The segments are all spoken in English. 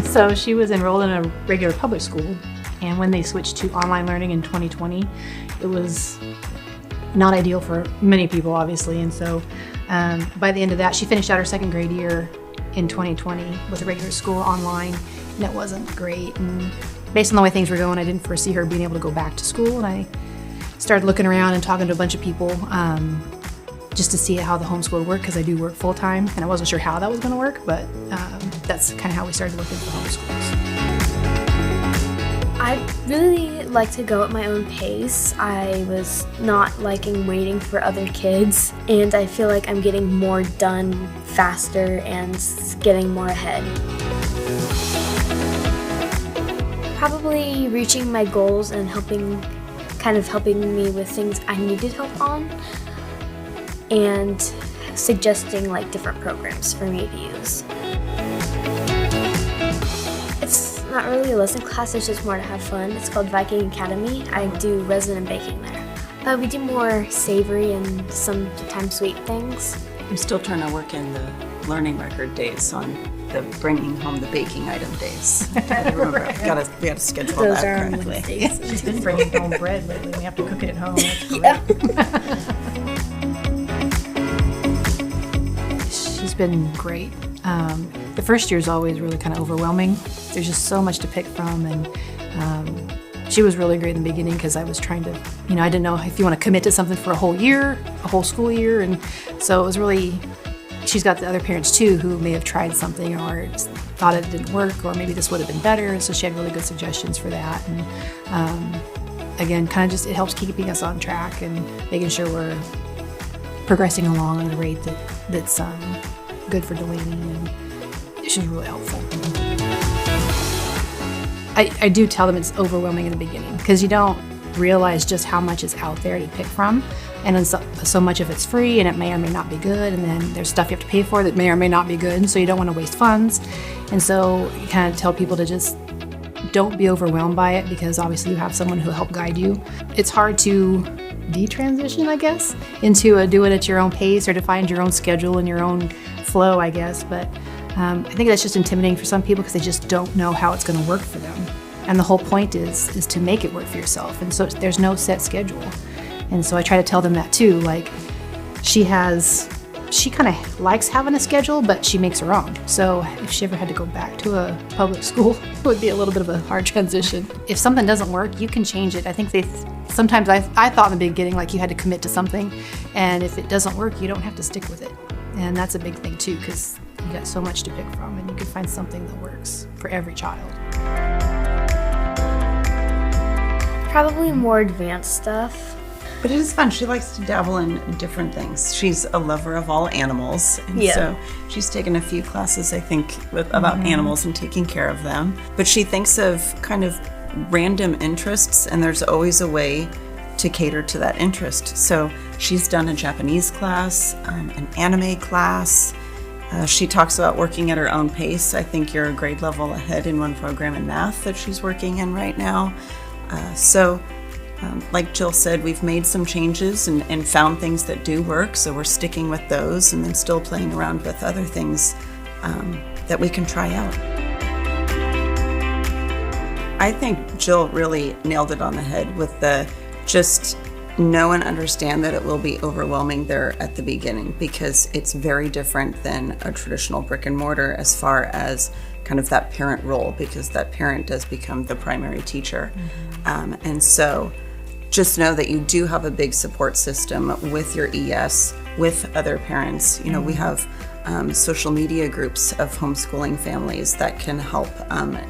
So she was enrolled in a regular public school, and when they switched to online learning in 2020, it was not ideal for many people, obviously. And so by the end of that, she finished out her second grade year in 2020 with a regular school online, and it wasn't great. And based on the way things were going, I didn't foresee her being able to go back to school, and I started looking around and talking to a bunch of people just to see how the homeschool would work, because I do work full-time, and I wasn't sure how that was going to work, but that's kind of how we started looking for homeschools. I really like to go at my own pace. I was not liking waiting for other kids, and I feel like I'm getting more done faster and getting more ahead. Probably reaching my goals and helping me with things I needed help on, and suggesting like different programs for me to use. It's not really a lesson class, it's just more to have fun. It's called Viking Academy. I do resin and baking there. We do more savory and sometimes sweet things. I'm still trying to work in the learning record days on the bringing home the baking item days. I remember, we gotta schedule Those that are correctly. She's been bringing home bread lately. We have to cook it at home. That's great. She's been great. The first year is always really kind of overwhelming. There's just so much to pick from, and she was really great in the beginning because I was trying to, I didn't know if you want to commit to something for a whole year, a whole school year, and so it was really. She's got the other parents too who may have tried something or thought it didn't work, or maybe this would have been better. So she had really good suggestions for that. And again, kind of just it helps keeping us on track and making sure we're progressing along at a rate that's good for Delaney. And she's really helpful. I do tell them it's overwhelming in the beginning because you don't realize just how much is out there to pick from. And then so much of it's free, and it may or may not be good, and then there's stuff you have to pay for that may or may not be good, and so you don't want to waste funds. And so you kind of tell people to just don't be overwhelmed by it, because obviously you have someone who'll help guide you. It's hard to detransition, I guess, into a do it at your own pace or to find your own schedule and your own flow, I guess. But I think that's just intimidating for some people because they just don't know how it's going to work for them. And the whole point is to make it work for yourself. And so there's no set schedule. And so I try to tell them that too. Like she kind of likes having a schedule, but she makes her own. So if she ever had to go back to a public school, it would be a little bit of a hard transition. If something doesn't work, you can change it. I think sometimes I thought in the beginning like you had to commit to something, and if it doesn't work, you don't have to stick with it. And that's a big thing too, because you got so much to pick from, and you can find something that works for every child. Probably more advanced stuff. But it is fun. She likes to dabble in different things. She's a lover of all animals. And so she's taken a few classes, I think, about animals and taking care of them. But she thinks of kind of random interests, and there's always a way to cater to that interest. So she's done a Japanese class, an anime class. She talks about working at her own pace. I think you're a grade level ahead in one program in math that she's working in right now. Like Jill said, we've made some changes and found things that do work, so we're sticking with those and then still playing around with other things that we can try out. I think Jill really nailed it on the head with the just know and understand that it will be overwhelming there at the beginning, because it's very different than a traditional brick and mortar as far as kind of that parent role, because that parent does become the primary teacher. And so just know that you do have a big support system with your ES, with other parents. We have social media groups of homeschooling families that can help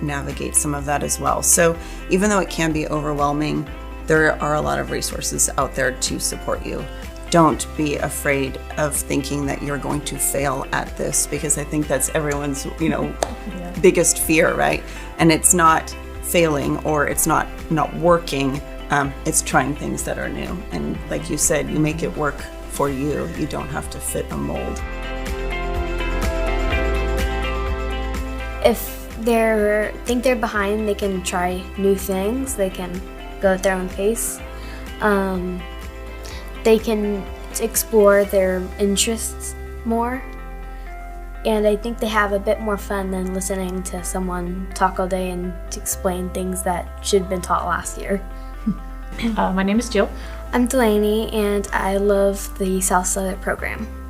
navigate some of that as well. So even though it can be overwhelming, there are a lot of resources out there to support you. Don't be afraid of thinking that you're going to fail at this, because I think that's everyone's, biggest fear, right? And it's not failing or it's not working. It's trying things that are new. And like you said, you make it work for you. You don't have to fit a mold. If they think they're behind, they can try new things. They can go at their own pace. They can explore their interests more. And I think they have a bit more fun than listening to someone talk all day and to explain things that should have been taught last year. My name is Jill. I'm Delaney, and I love the South Sutter program.